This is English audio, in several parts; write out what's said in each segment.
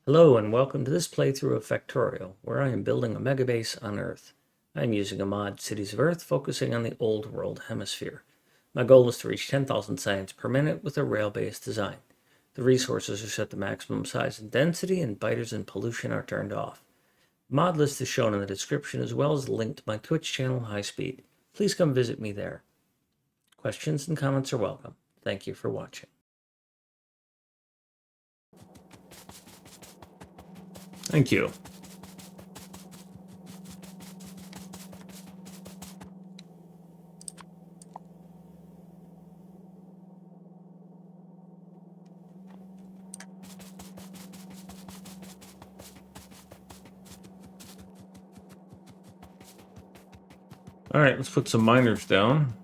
Hello and welcome to this playthrough of Factorio, where I am building a megabase on Earth. I am using a mod, Cities of Earth, focusing on the Old World Hemisphere. My goal is to reach 10,000 science per minute with a rail-based design. The resources are set to maximum size and density, and biters and pollution are turned off. The mod list is shown in the description, as well as the link to my Twitch channel, High Speed. Please come visit me there. Questions and comments are welcome. Thank you for watching. Thank you. All right, let's put some miners down.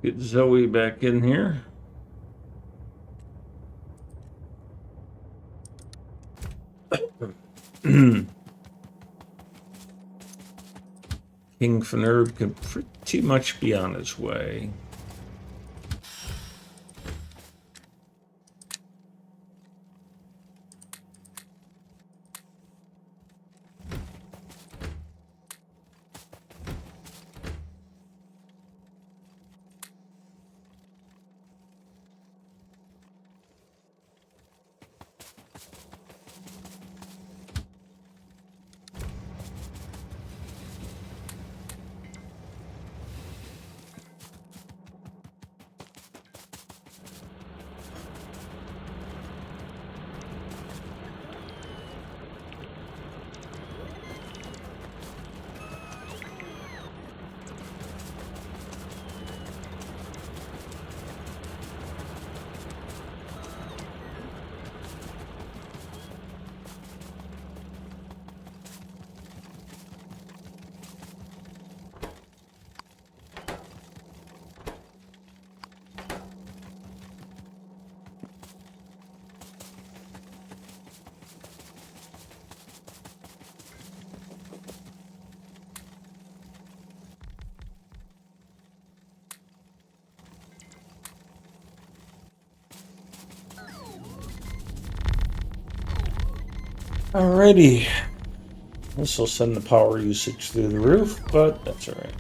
Get Zoe back in here. King Fanerb can pretty much be on his way. Alrighty. This will send the power usage through the roof, but that's alright.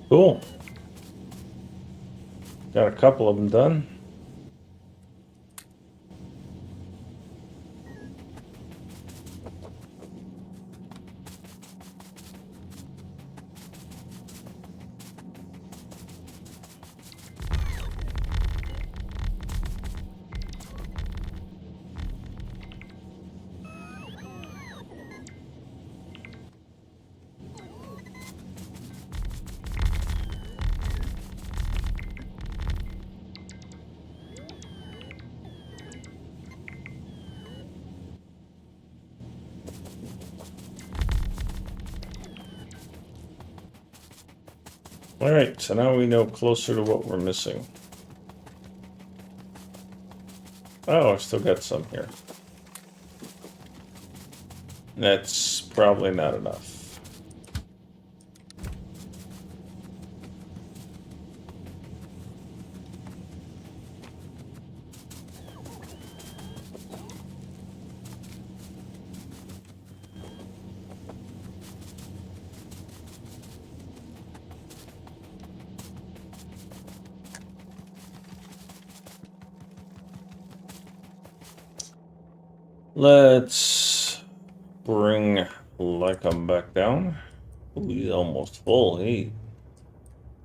Cool. Got a couple of them done. Alright, so now we know closer to what we're missing. Oh, I've still got some here. That's probably not enough. Let's bring Lycum back down. Ooh, he's almost full. He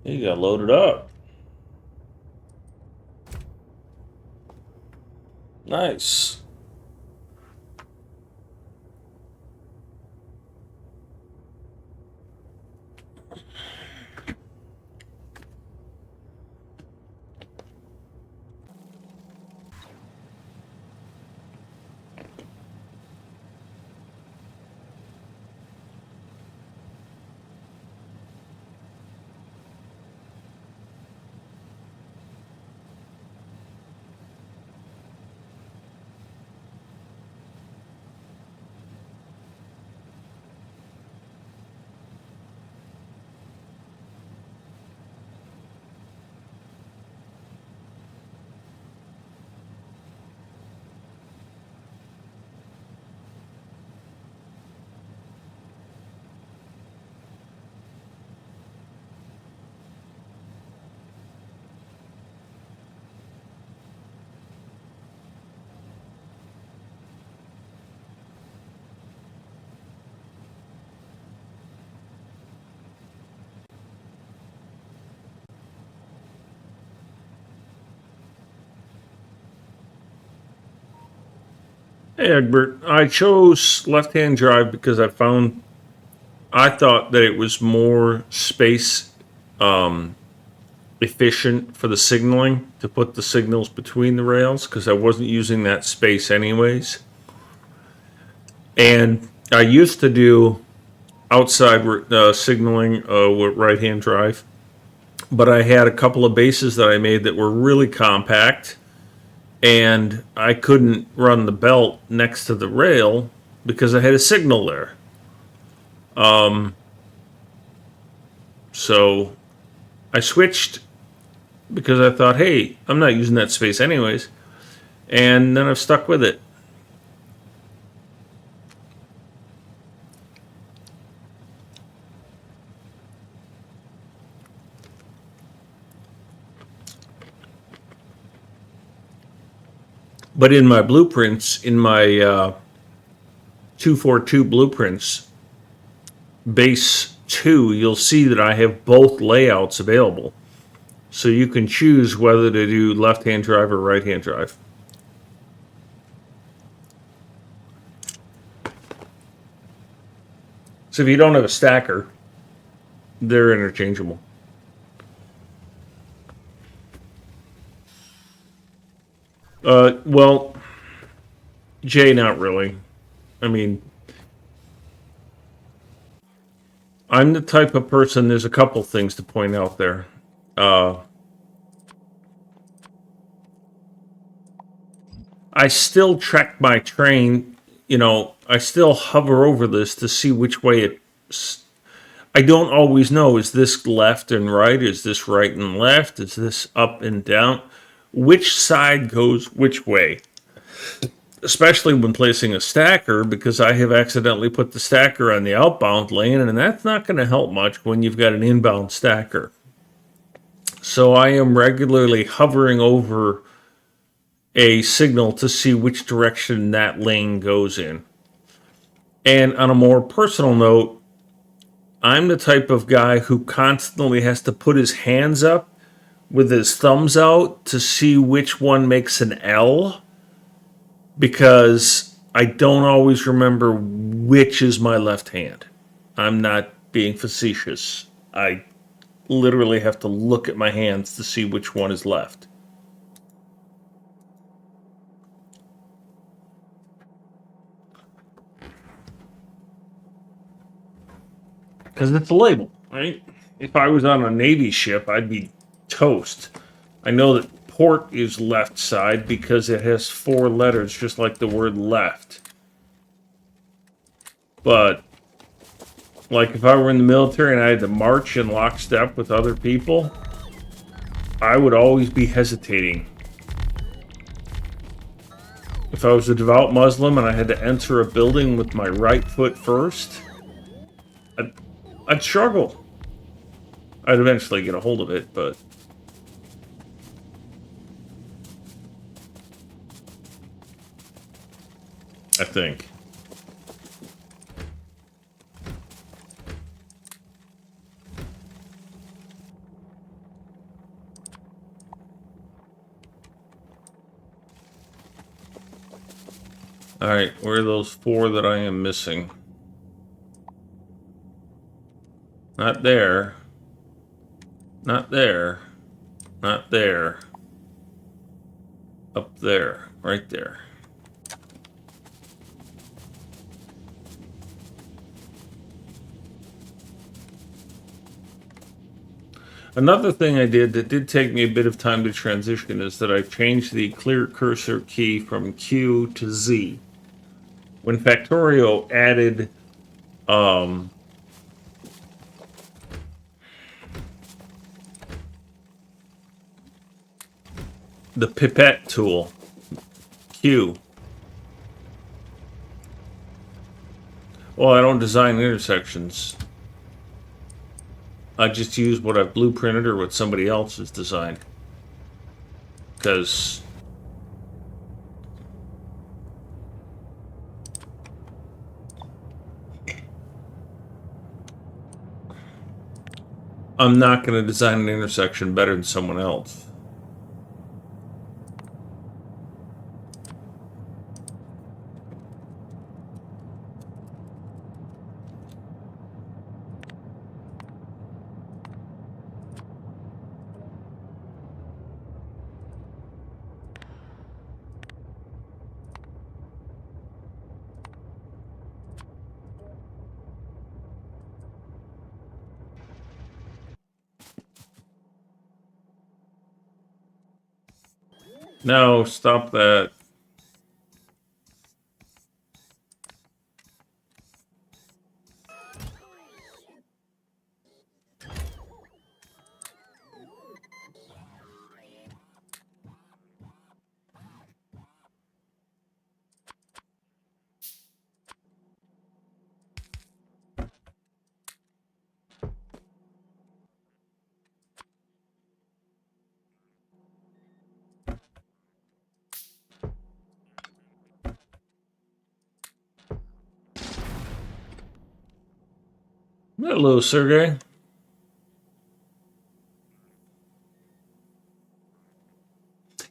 got loaded up. Nice. Hey, Egbert. I chose left-hand drive because I thought that it was more space efficient for the signaling to put the signals between the rails because I wasn't using that space anyways. And I used to do outside signaling with right-hand drive, but I had a couple of bases that I made that were really compact, and I couldn't run the belt next to the rail because I had a signal there. So I switched because I thought, hey, I'm not using that space anyways, and then I've stuck with it. But in my blueprints, in my 242 blueprints, base 2, you'll see that I have both layouts available. So you can choose whether to do left-hand drive or right-hand drive. So if you don't have a stacker, they're interchangeable. Well, Jay, not really. I mean, I'm the type of person, there's a couple things to point out there. I still track my train, I still hover over this to see which way I don't always know, is this left and right? Is this right and left? Is this up and down? Which side goes which way? Especially when placing a stacker, because I have accidentally put the stacker on the outbound lane, and that's not going to help much when you've got an inbound stacker. So I am regularly hovering over a signal to see which direction that lane goes in. And on a more personal note, I'm the type of guy who constantly has to put his hands up with his thumbs out to see which one makes an L, because I don't always remember which is my left hand. I'm not being facetious. I literally have to look at my hands to see which one is left. Because it's a label, right? If I was on a Navy ship, I'd be toast. I know that port is left side because it has 4 letters, just like the word left. But, like, if I were in the military and I had to march in lockstep with other people, I would always be hesitating. If I was a devout Muslim and I had to enter a building with my right foot first, I'd struggle. I'd eventually get a hold of it, but... I think. Alright, where are those 4 that I am missing? Not there. Not there. Not there. Up there. Right there. Another thing I did that did take me a bit of time to transition is that I changed the clear cursor key from Q to Z. When Factorio added the pipette tool, Q. Well, I don't design intersections. I just use what I've blueprinted or what somebody else has designed. Because I'm not going to design an intersection better than someone else. No, stop that. Hello, Sergey.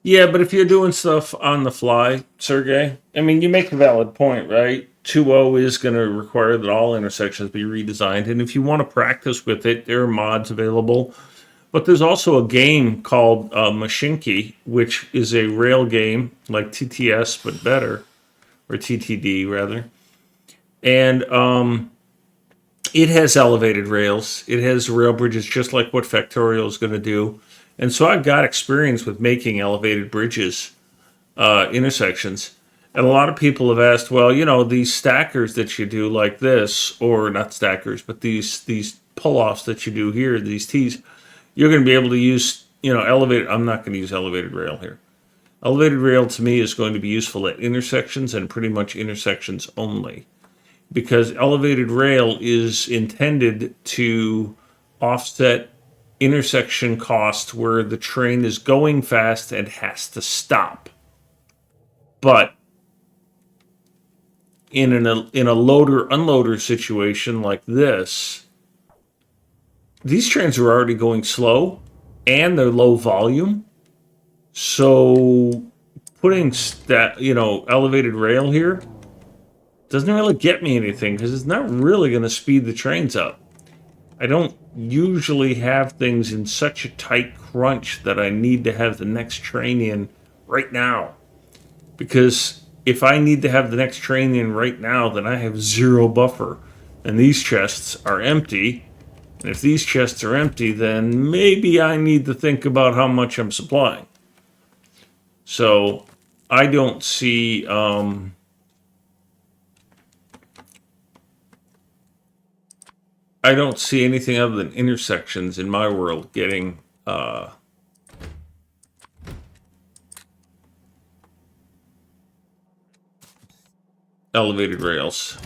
Yeah, but if you're doing stuff on the fly, Sergey, I mean, you make a valid point, right? 2.0 is going to require that all intersections be redesigned. And if you want to practice with it, there are mods available. But there's also a game called Machinki, which is a rail game like TTS, but better, or TTD rather. And it has elevated rails. It has rail bridges just like what Factorio is going to do. And so I've got experience with making elevated bridges, intersections. And a lot of people have asked, well, you know, these stackers that you do like this, or not stackers, but these pull-offs that you do here, these T's, you're going to be able to use, you know, elevated. I'm not going to use elevated rail here. Elevated rail to me is going to be useful at intersections and pretty much intersections only, because elevated rail is intended to offset intersection cost where the train is going fast and has to stop. But in a loader unloader situation like this, these trains are already going slow and they're low volume. So putting elevated rail here doesn't really get me anything because it's not really going to speed the trains up. I don't usually have things in such a tight crunch that I need to have the next train in right now. Because if I need to have the next train in right now, then I have zero buffer. And these chests are empty. And if these chests are empty, then maybe I need to think about how much I'm supplying. So I don't see... I don't see anything other than intersections in my world getting elevated rails.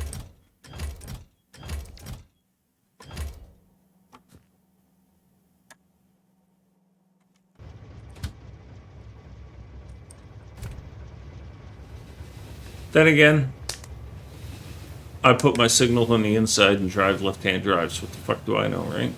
Then again, I put my signal on the inside and drive left-hand drives. What the fuck do I know, right?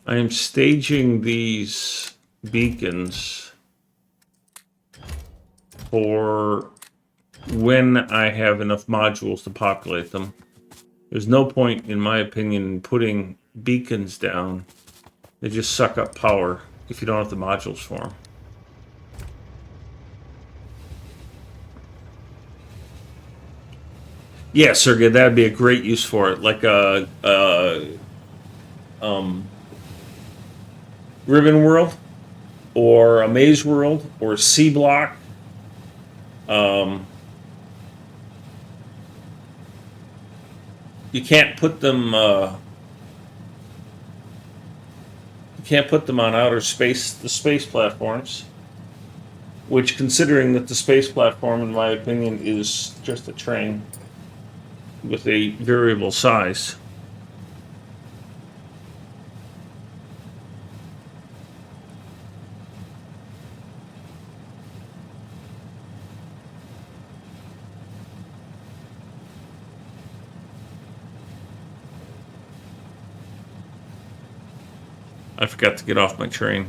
I am staging these beacons for when I have enough modules to populate them. There's no point, in my opinion, in putting beacons down. They just suck up power if you don't have the modules for them. Yeah, Sergey, that'd be a great use for it, like a Ribbon World, or a Maze World, or C Block. You can't put them. You can't put them on outer space, the space platforms. Which, considering that the space platform, in my opinion, is just a train with a variable size. I forgot to get off my train.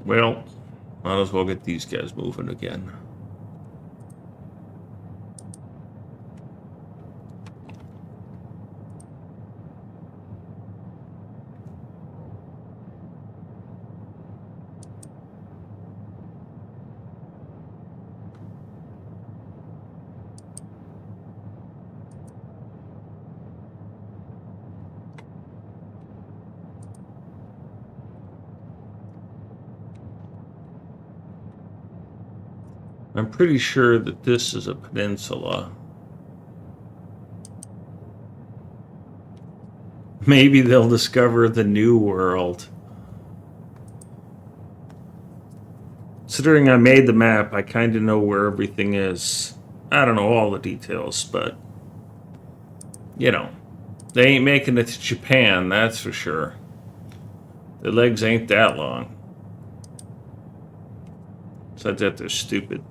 Well, might as well get these guys moving again. I'm pretty sure that this is a peninsula. Maybe they'll discover the new world. Considering I made the map, I kind of know where everything is. I don't know all the details, but you know, they ain't making it to Japan, that's for sure. Their legs ain't that long. Besides that, they're stupid.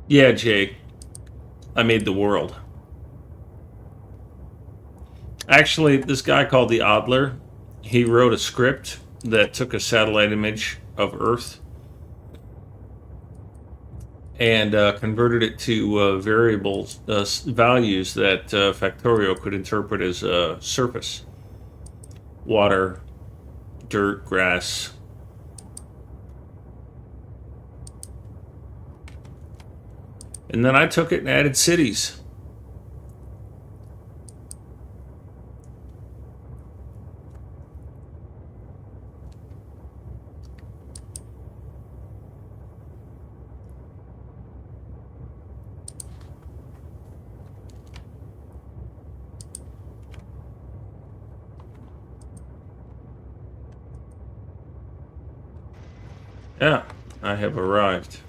Yeah, Jake. I made the world. Actually, this guy called the Adler, he wrote a script that took a satellite image of Earth and converted it to variables, values that Factorio could interpret as surface, water, dirt, grass. And then I took it and added cities. Yeah, I have arrived.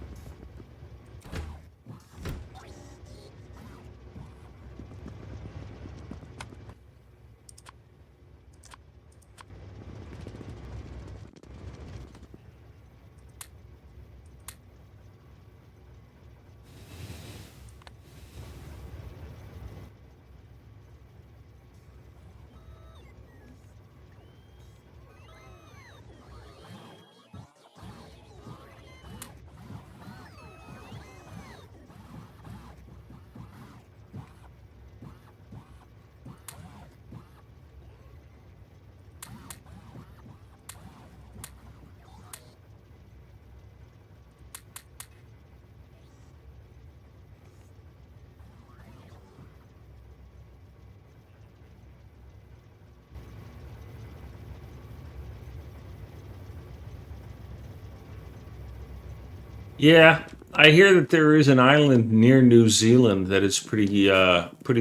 Yeah, I hear that there is an island near New Zealand that is pretty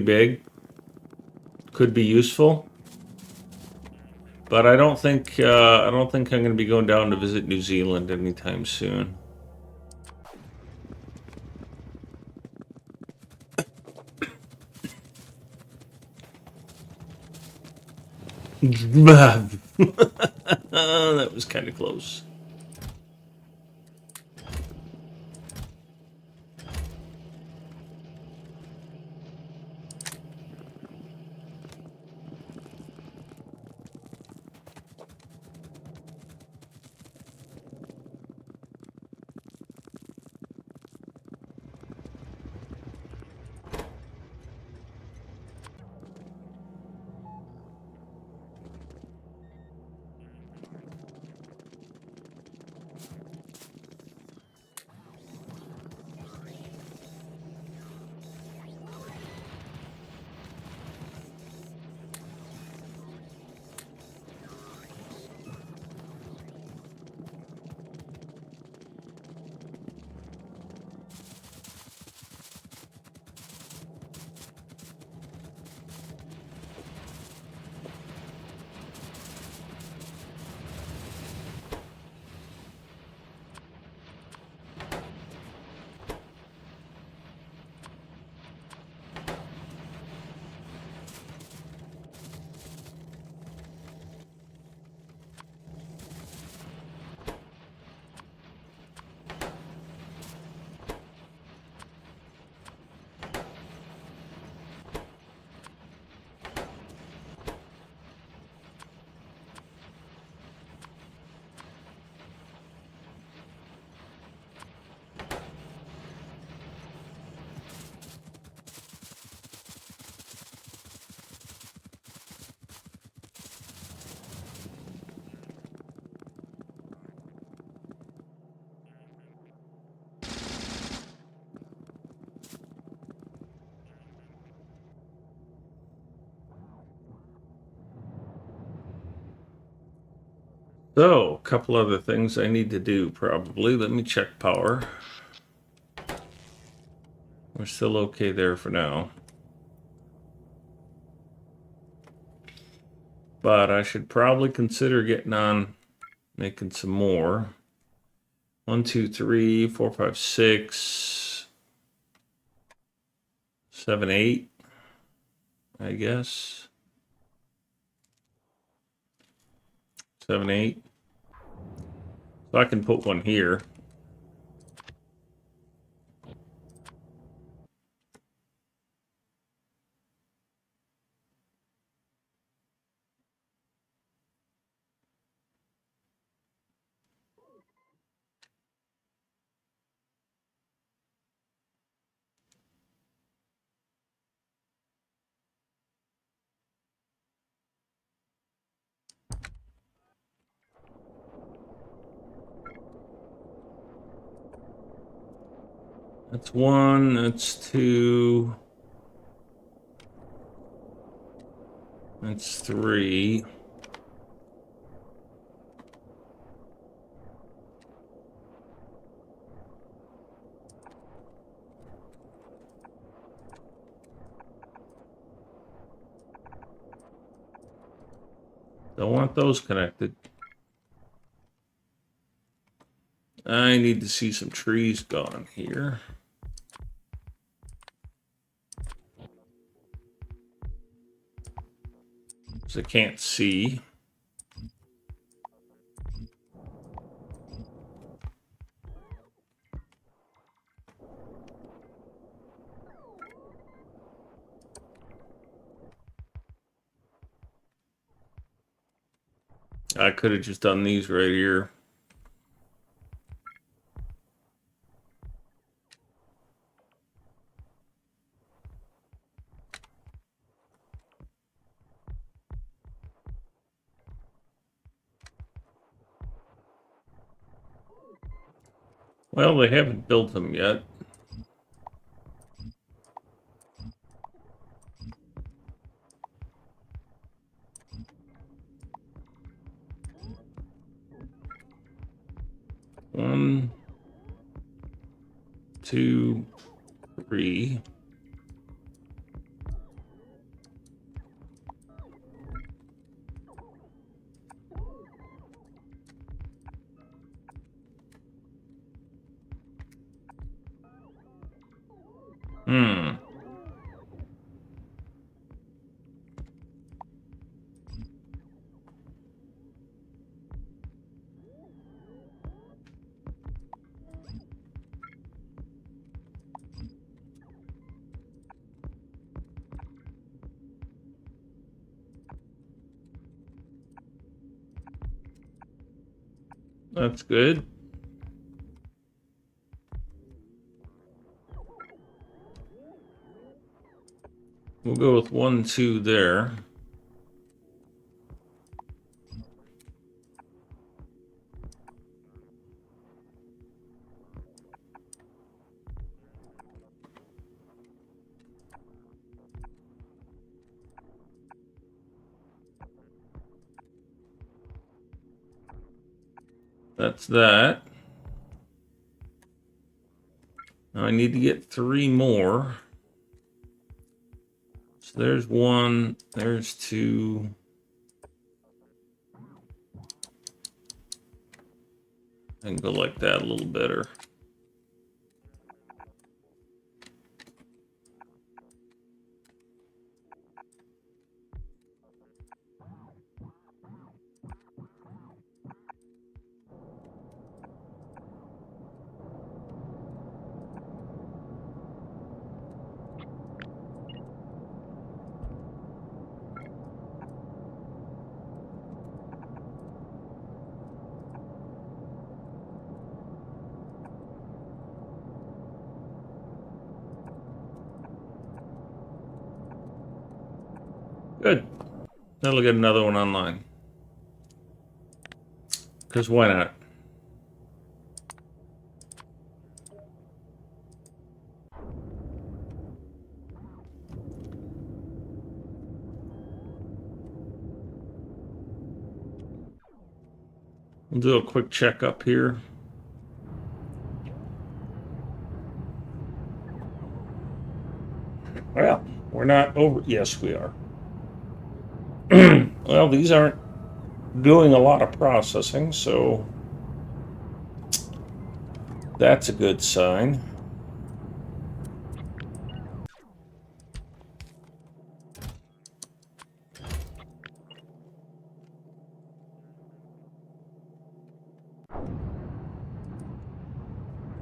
big. Could be useful, but I don't think I'm going to be going down to visit New Zealand anytime soon. That was kind of close. So, a couple other things I need to do probably. Let me check power. We're still okay there for now. But I should probably consider getting on making some more. 1, 2, 3, 4, 5, 6, 7, 8, I guess. 7, 8. So I can put one here. That's 1, that's 2, that's 3. Don't want those connected. I need to see some trees gone here. Because I can't see. I could have just done these right here. Well, they haven't built them yet. One, 2, 3. Hmm. That's good. We'll go with 1, 2 there. That's that. Now I need to get 3 more. So there's 1, there's 2. I can go like that a little better. Good. Now we'll get another one online. Because why not? We'll do a quick checkup here. Well, we're not over. Yes, we are. Well, these aren't doing a lot of processing, so that's a good sign.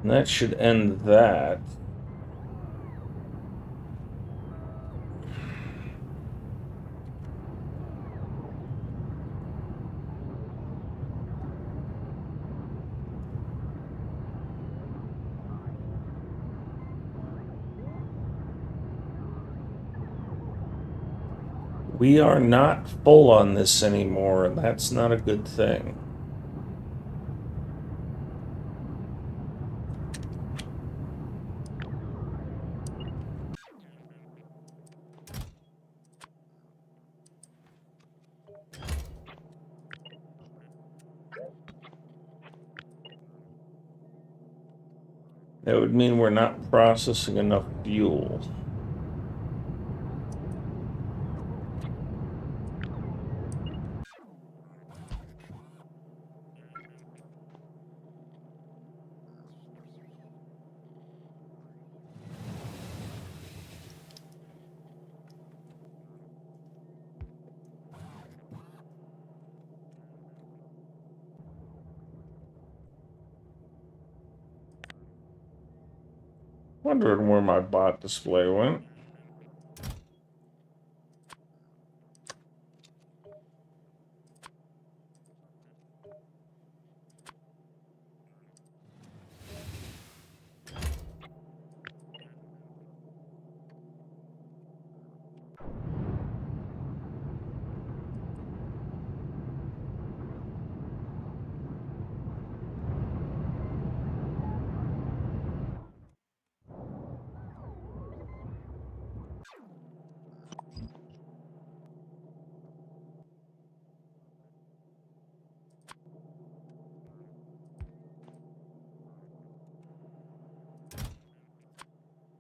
And that should end that. We are not full on this anymore, and that's not a good thing. That would mean we're not processing enough fuel. Wondering where my bot display went.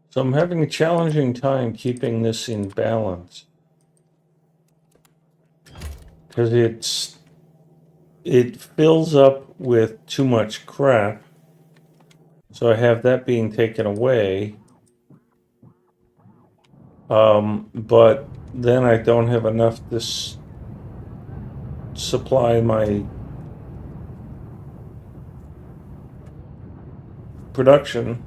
So I'm having a challenging time keeping this in balance. Because it fills up with too much crap. So I have that being taken away. But then I don't have enough to supply my production.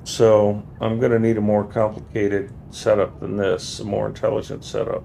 So I'm going to need a more complicated setup than this, a more intelligent setup.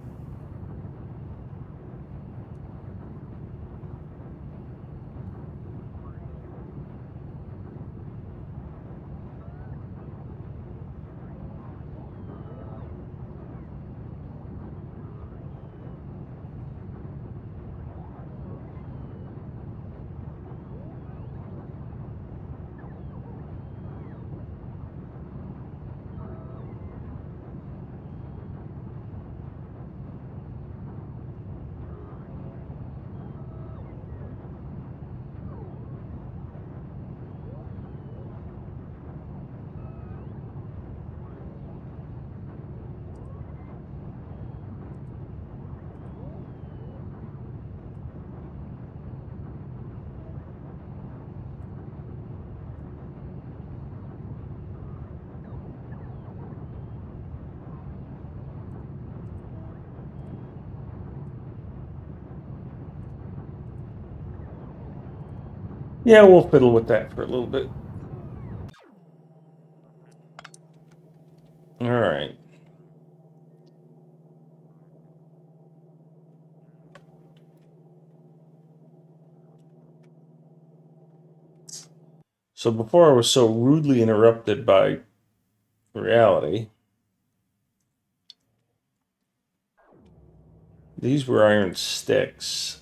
Yeah, we'll fiddle with that for a little bit. All right. So before I was so rudely interrupted by reality, these were iron sticks,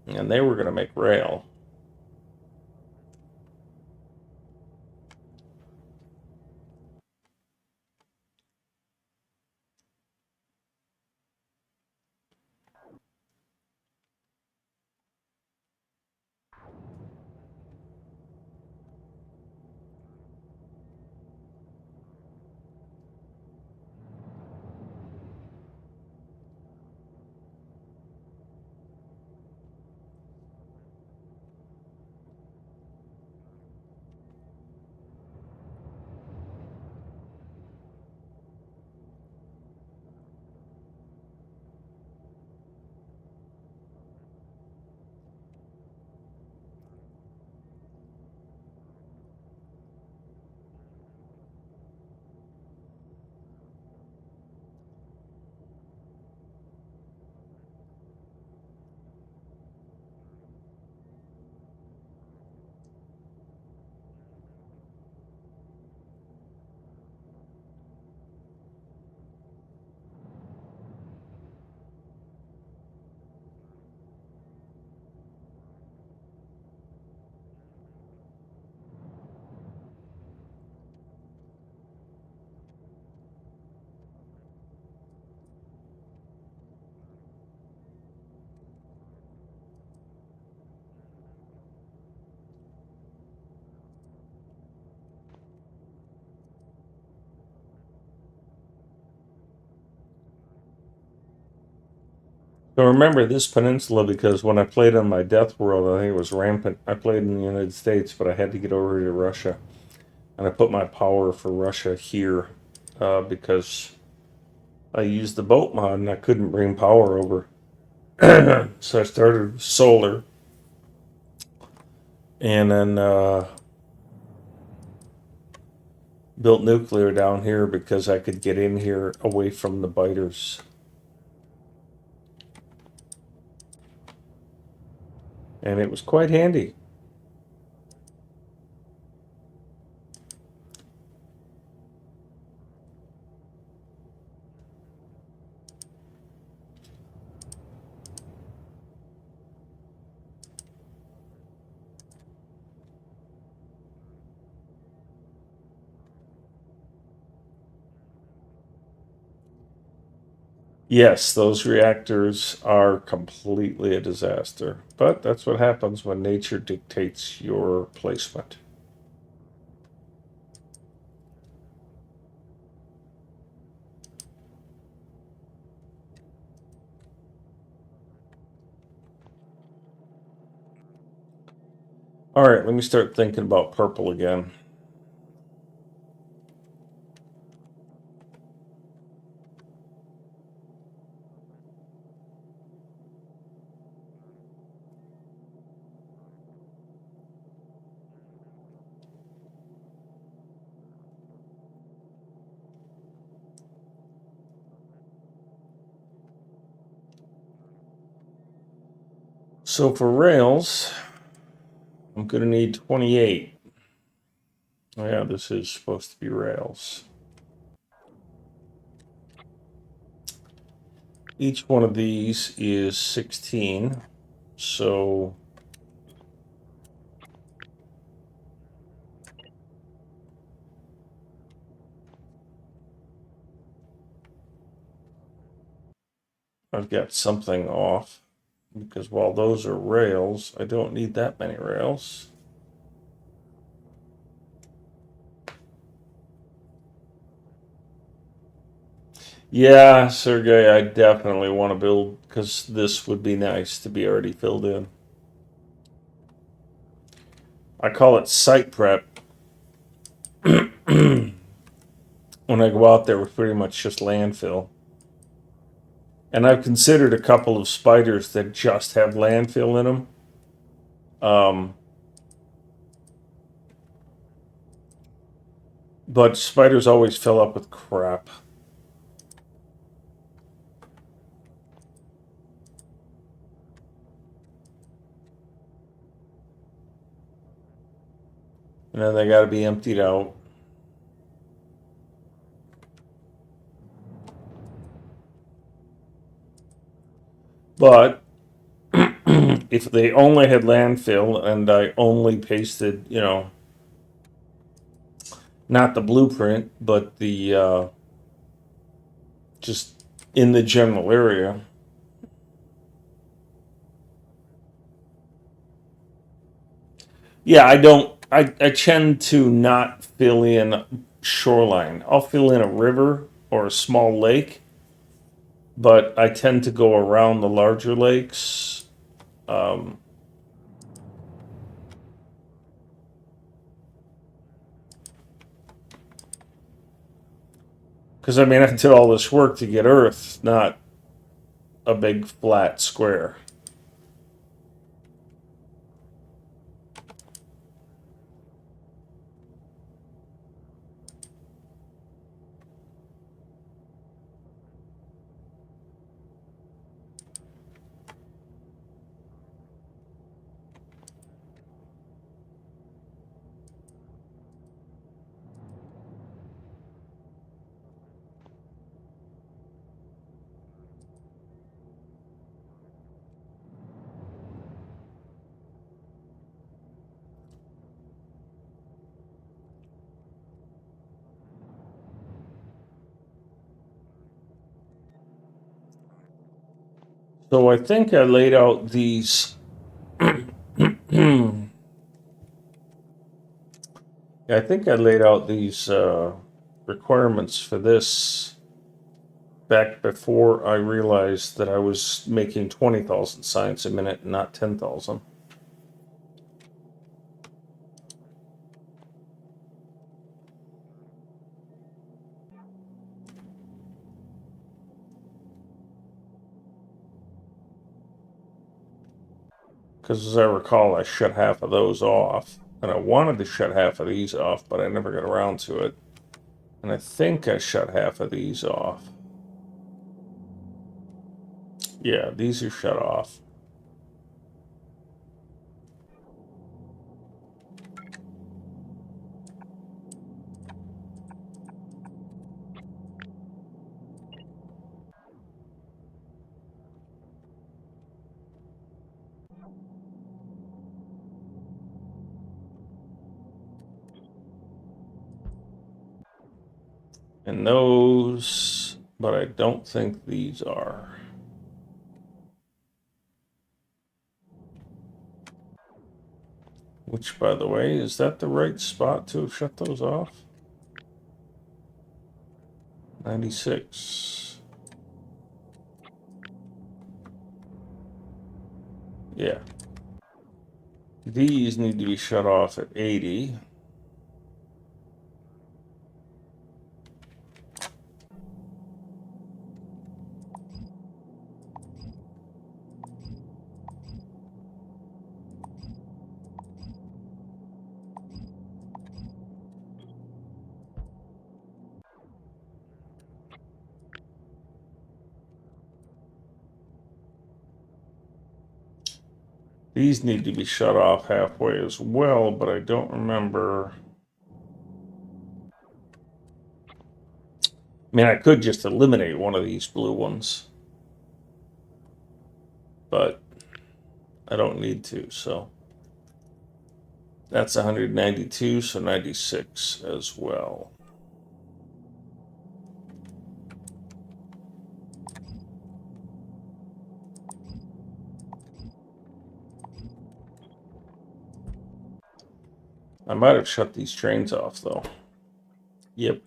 and they were going to make rail. So remember this peninsula because when I played on my Death World, I think it was rampant. I played in the United States, but I had to get over to Russia. And I put my power for Russia here because I used the boat mod and I couldn't bring power over. So I started solar and then built nuclear down here because I could get in here away from the biters. And it was quite handy. Yes, those reactors are completely a disaster. But that's what happens when nature dictates your placement. All right, let me start thinking about purple again. So for rails, I'm going to need 28. Oh yeah, this is supposed to be rails. Each one of these is 16. So I've got something off because while those are rails, I don't need that many rails. Yeah, Sergey, I definitely want to build because this would be nice to be already filled in. I call it site prep. When I go out there with pretty much just landfill. And I've considered a couple of spiders that just have landfill in them. Um, but spiders always fill up with crap. And then they got to be emptied out. But if they only had landfill and I only pasted, not the blueprint, but the just in the general area. Yeah, I don't. I tend to not fill in shoreline. I'll fill in a river or a small lake, but I tend to go around the larger lakes. Um, because I mean, I did all this work to get Earth, not a big flat square. So I think I laid out these. I think I laid out these requirements for this back before I realized that I was making 20,000 signs a minute and not 10,000. Because as I recall, I shut half of those off. And I wanted to shut half of these off, but I never got around to it. And I think I shut half of these off. Yeah, these are shut off. And those, but I don't think these are. Which, by the way, is that the right spot to have shut those off? 96. Yeah. These need to be shut off at 80. These need to be shut off halfway as well, but I don't remember. I mean, I could just eliminate one of these blue ones, but I don't need to, so. That's 192, so 96 as well. I might have shut these trains off, though. Yep.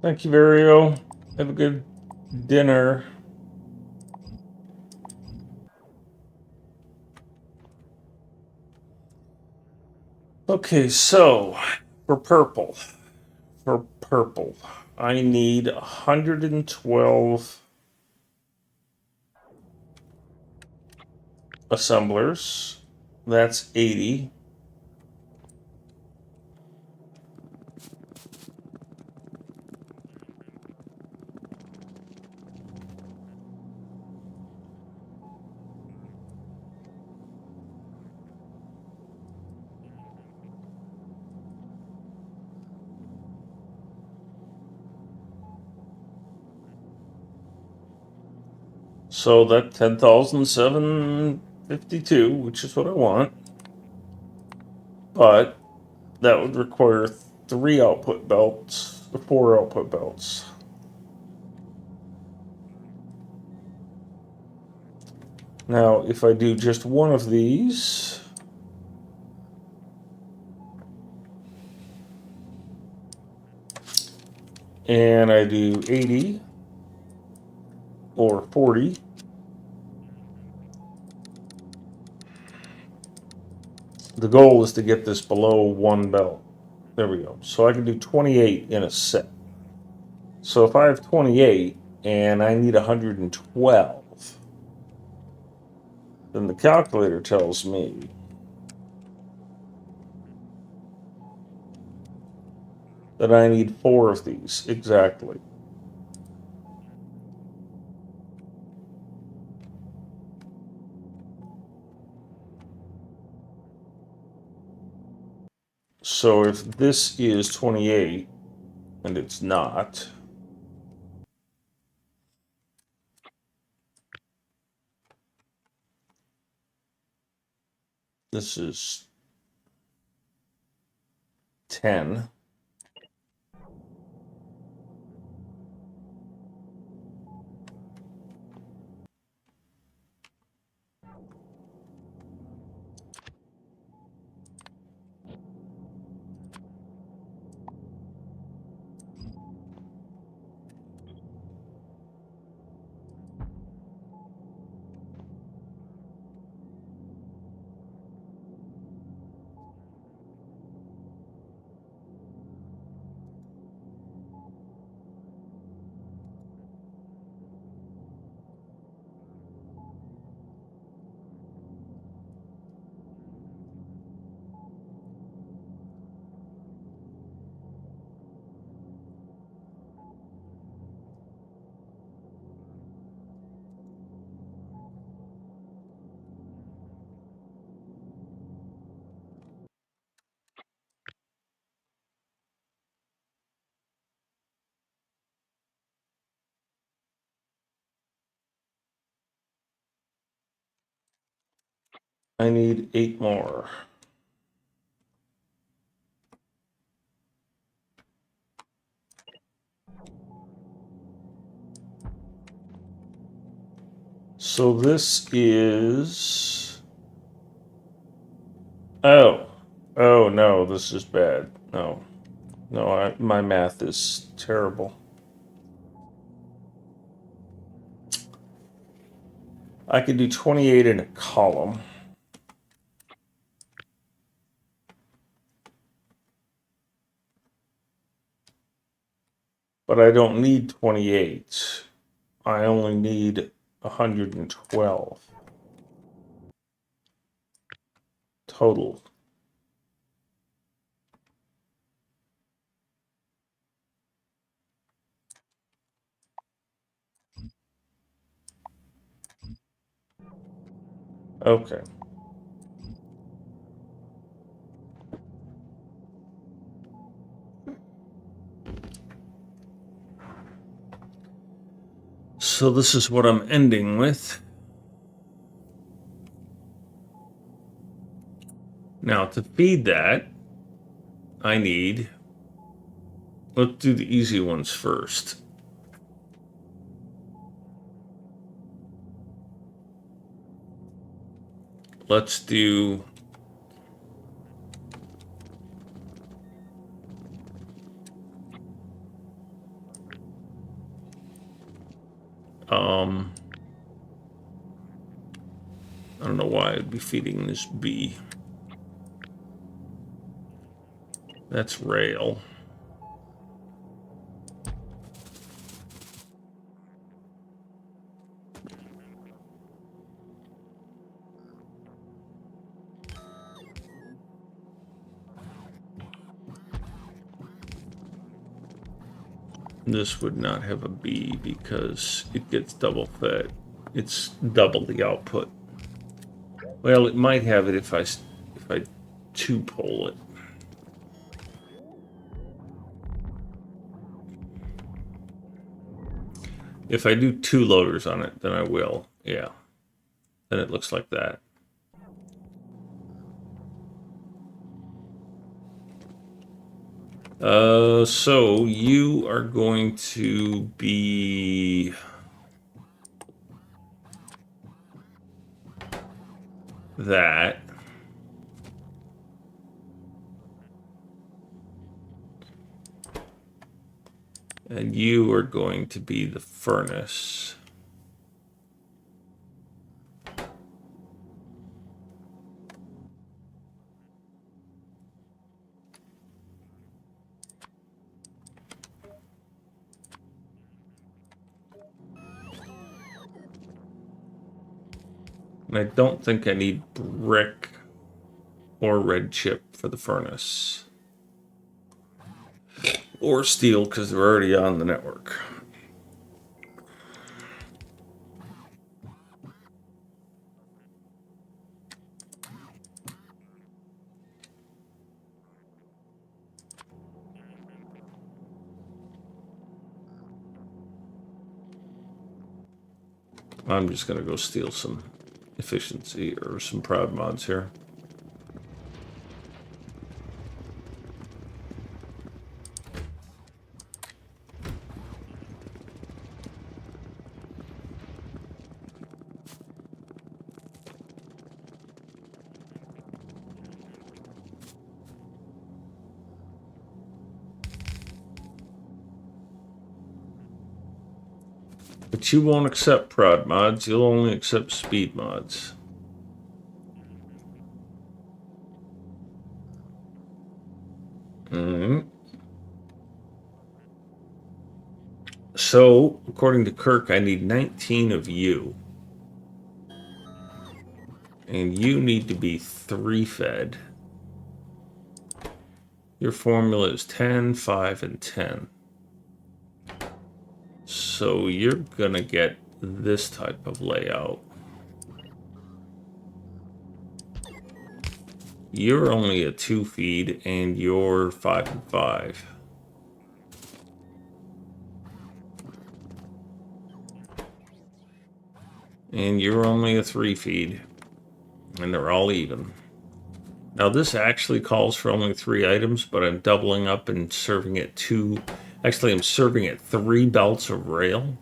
Thank you, Vario. Have a good dinner. Okay, so for purple, I need 112 assemblers. That's 80. So that 10,752, which is what I want. But that would require 3 output belts, 4 output belts. Now, if I do just one of these, and I do 80 or 40, the goal is to get this below 1 belt. There we go. So I can do 28 in a set. So if I have 28 and I need 112, then the calculator tells me that I need 4 of these exactly. So if this is 28 and it's not, This is 10. I need 8 more. So this is... Oh. Oh, no, this is bad. No. No, my math is terrible. I could do 28 in a column. But I don't need 28. I only need 112 total. Okay. So this is what I'm ending with. Now to feed that, I need... Let's do the easy ones first. Let's do... I don't know why I'd be feeding this bee. That's rail. This would not have a bee because it gets double fed. It's double the output. Well, it might have it if I two pole it. If I do 2 loaders on it, then I will. Yeah. Then it looks like that. So you are going to be that. And you are going to be the furnace. And I don't think I need brick or red chip for the furnace. Or steel, because they're already on the network. I'm just going to go steal some efficiency or some prod mods here. But you won't accept prod mods, you'll only accept speed mods. So, according to Kirk, I need 19 of you. And you need to be 3 fed. Your formula is 10, 5, and 10. So you're gonna get this type of layout. You're only a 2 feed and you're 5 and 5. And you're only a 3 feed. And they're all even. Now this actually calls for only 3 items, but I'm doubling up and serving it 2. Actually, I'm serving it 3 belts of rail.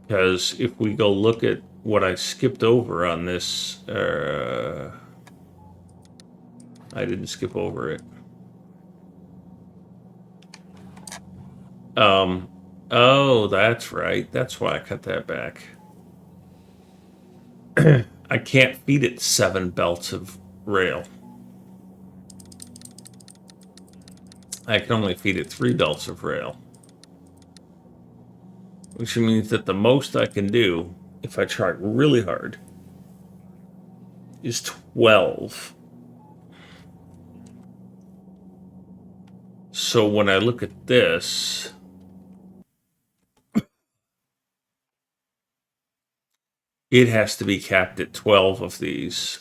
Because if we go look at what I skipped over on this, I didn't skip over it. Oh, that's right. That's why I cut that back. I can't feed it 7 belts of rail. I can only feed it 3 belts of rail. Which means that the most I can do, if I try really hard, is 12. So when I look at this, it has to be capped at 12 of these.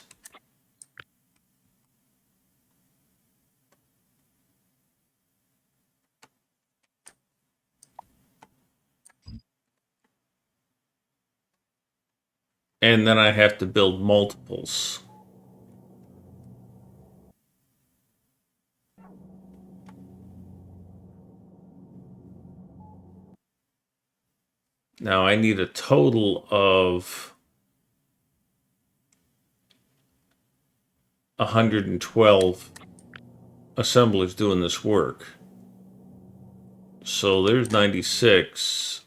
And then I have to build multiples. Now I need a total of 112 assemblers doing this work. So there's 96.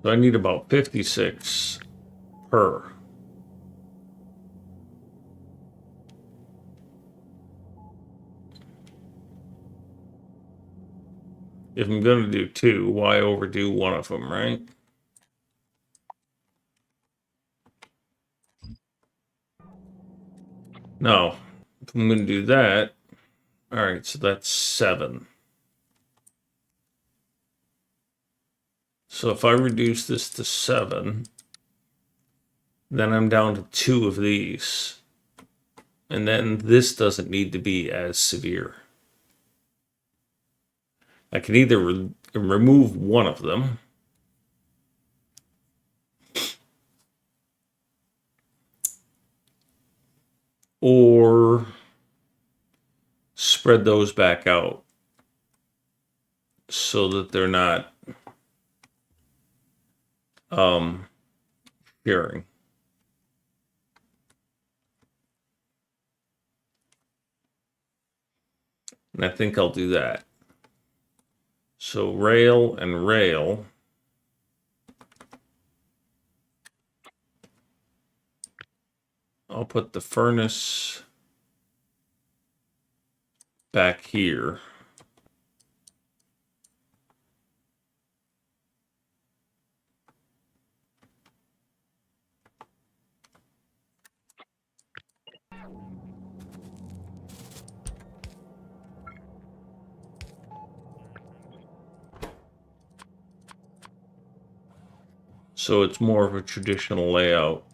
So I need about 56 per. If I'm going to do 2, why overdo one of them, right? No. If I'm going to do that, all right, so that's 7. So if I reduce this to 7, then I'm down to 2 of these. And then this doesn't need to be as severe. I can either remove one of them, or spread those back out so that they're not sharing. And I think I'll do that. So rail and rail. I'll put the furnace back here. So it's more of a traditional layout.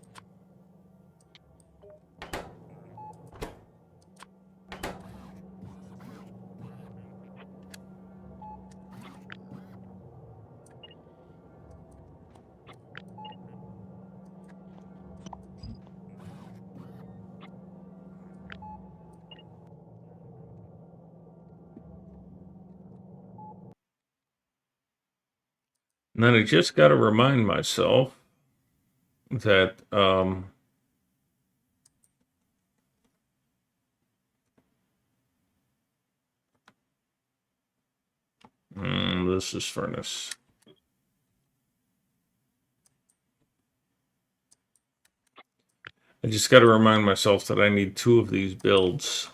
And then I just got to remind myself that this is furnace. I just got to remind myself that I need 2 of these builds.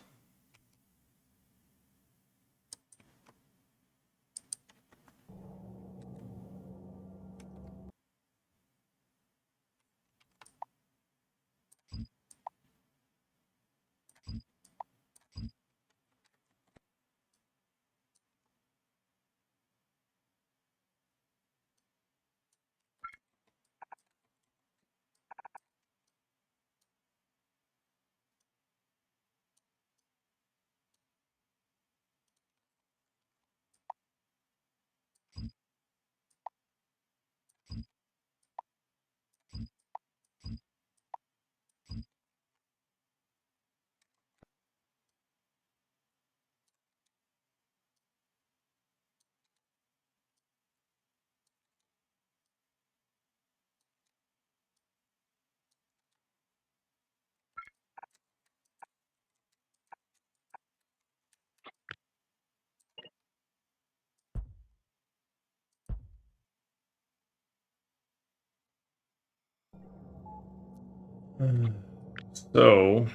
So,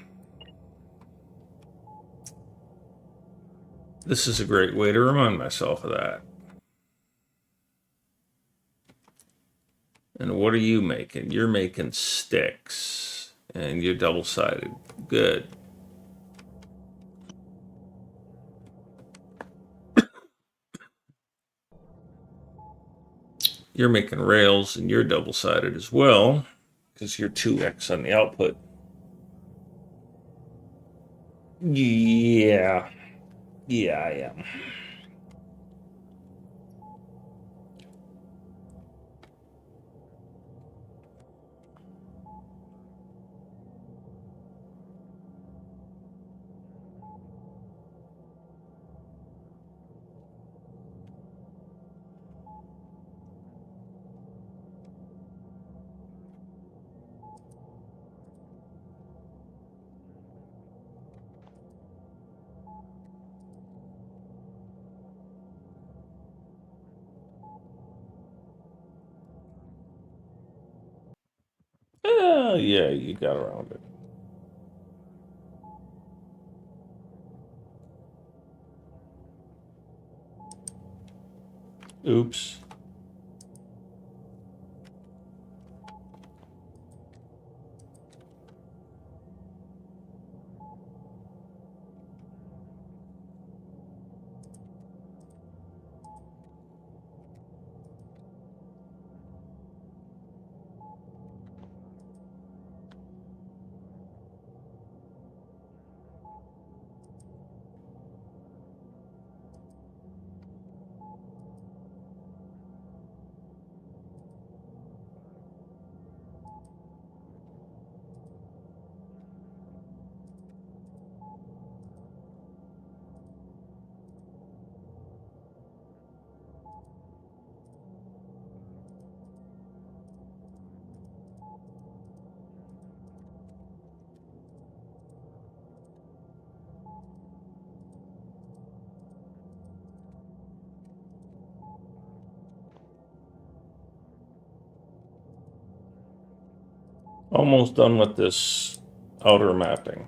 this is a great way to remind myself of that. And what are you making? You're making sticks. And you're double-sided. Good. You're making rails and you're double-sided as well, because you're 2x on the output. Yeah. Yeah, I am. Yeah, you got around it. Oops. Almost done with this outer mapping.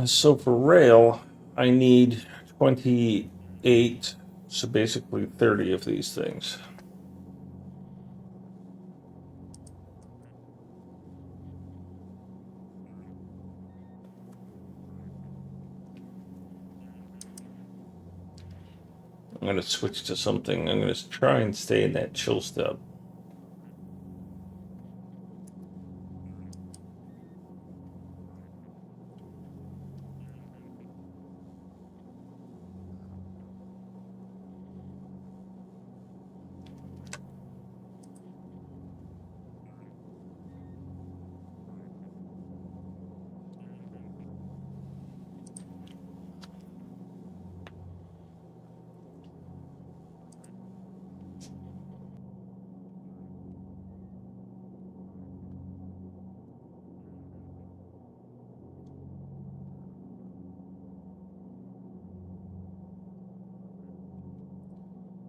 So for rail, I need 28, so basically 30 of these things. I'm going to switch to something. I'm going to try and stay in that chill step.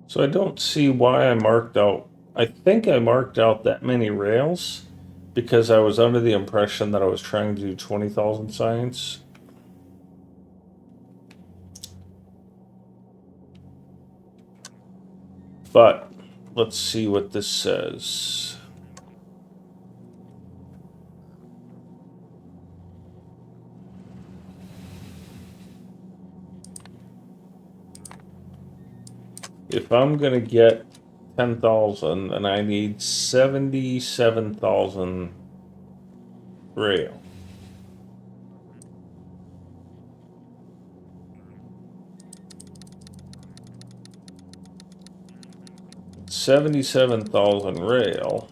So I don't see why I marked out. I think I marked out that many rails because I was under the impression that I was trying to do 20,000 signs. But let's see what this says. If I'm going to get 10,000, then I need 77,000 rail. $77,000 rail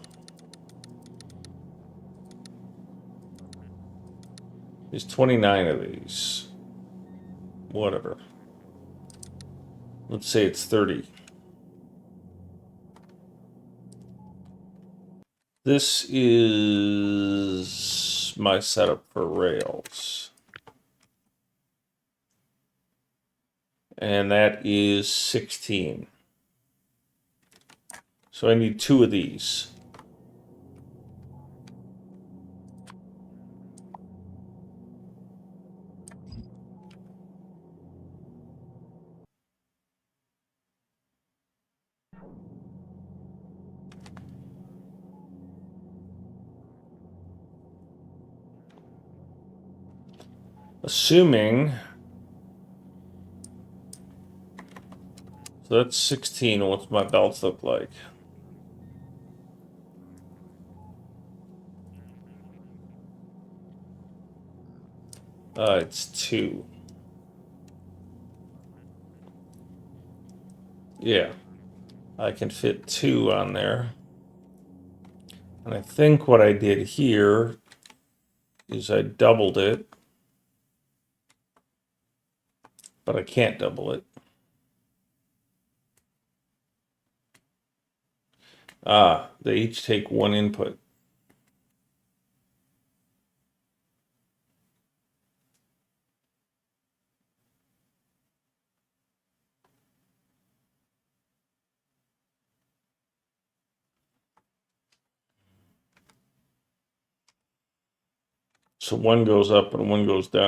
is 29 of these. Whatever. Let's say it's 30. This is my setup for rails. And that is 16. So I need 2 of these. Assuming, so that's 16. What's my belts look like? It's 2. Yeah, I can fit 2 on there. And I think what I did here is I doubled it, but I can't double it. They each take 1 input. So 1 goes up and 1 goes down.